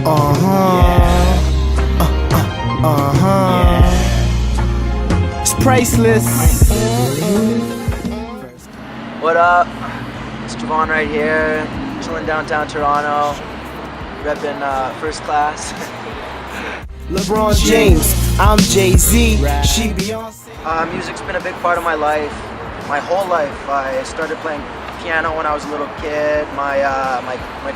It's priceless. What up? It's Javan right here, chilling downtown Toronto, repping first class. LeBron James, I'm Jay-Z, she Beyonce. Music's been a big part of my life, my whole life. I started playing piano when I was a little kid. My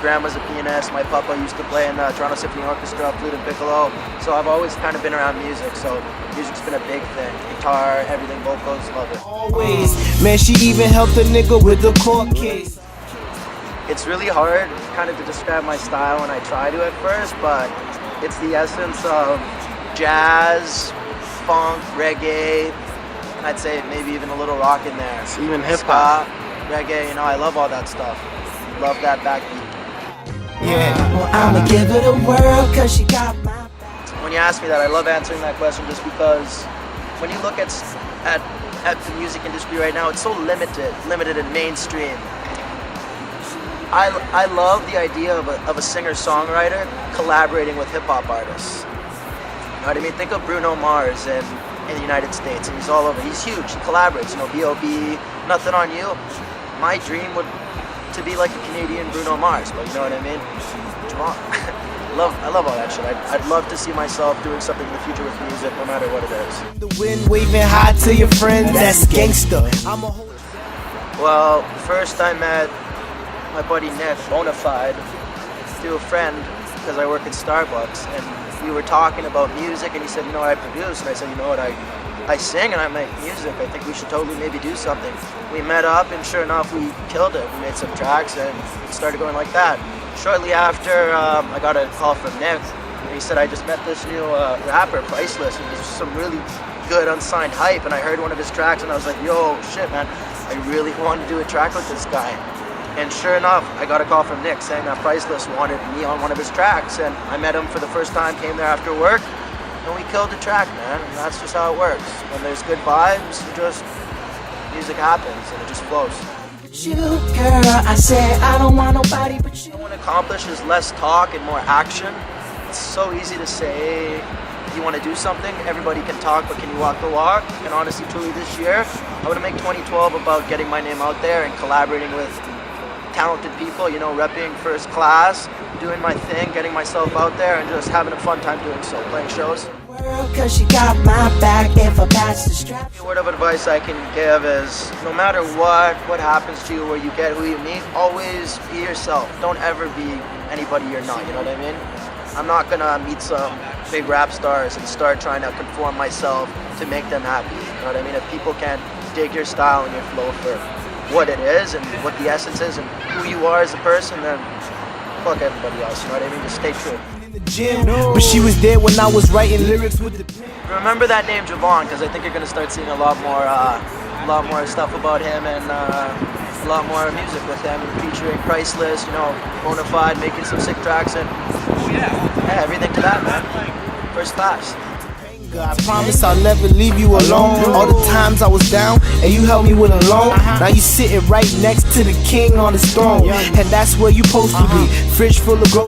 grandma's a pianist. My papa used to play in the Toronto Symphony Orchestra, flute and piccolo. So I've always kind of been around music. So music's been a big thing. Guitar, everything, vocals, love it. Always, man, she even helped a nigga with the court case. It's really hard kind of to describe my style when I try to at first, but it's the essence of jazz, funk, reggae, I'd say maybe even a little rock in there. Even hip-hop. Reggae, you know, I love all that stuff. Love that backbeat. Yeah, well, I'ma give it a whirl, cause she got my back. When you ask me that, I love answering that question just because when you look at the music industry right now, it's so limited and mainstream. I love the idea of a singer-songwriter collaborating with hip-hop artists. You know what I mean? Think of Bruno Mars in the United States, and he's all over. He's huge. He collaborates. You know, B.O.B., Nothing on You. My dream would to be like a Canadian Bruno Mars, but you know what I mean? I love all that shit. I'd love to see myself doing something in the future with music, no matter what it is. The wind waving high to your friends, that's gangsta. Well, first I met my buddy Nick, Bonafide, through a friend, because I work at Starbucks, and we were talking about music, and he said, you know what I produce? And I said, you know what, I sing and I make music. I think we should totally maybe do something. We met up, and sure enough, we killed it. We made some tracks, and it started going like that. Shortly after, I got a call from Nick, and he said, I just met this new rapper, Pricey, and he's some really good unsigned hype, and I heard one of his tracks, and I was like, yo, shit, man, I really want to do a track with this guy. And sure enough, I got a call from Nick saying that Priceless wanted me on one of his tracks, and I met him for the first time, came there after work, and we killed the track, man, and that's just how it works. When there's good vibes, music happens, and it just flows. You, girl, I said I don't want nobody but you. What I want to accomplish is less talk and more action. It's so easy to say, you want to do something, everybody can talk, but can you walk the walk? And honestly, truly this year, I want to make 2012 about getting my name out there and collaborating with talented people, you know, repping first class, doing my thing, getting myself out there, and just having a fun time doing so, playing shows. Cause she got my back if I pass the strap. The word of advice I can give is, no matter what happens to you, where you get, who you meet, always be yourself. Don't ever be anybody you're not, you know what I mean? I'm not gonna meet some big rap stars and start trying to conform myself to make them happy, you know what I mean? If people can't dig your style and your flow for what it is and what the essence is and who you are as a person, then fuck everybody else, you know what I mean? Just stay true. Gym, but she was there when I was writing lyrics with the. Remember that name Javan, because I think you're gonna start seeing a lot more stuff about him and a lot more music with him, featuring Priceless, you know, Bonafide, making some sick tracks, and yeah, everything to that, man. First class. I promise I'll never leave you alone. All the times I was down and you helped me with a loan. Now you sitting right next to the king on his throne, and that's where you supposed to be. Fridge full of growth.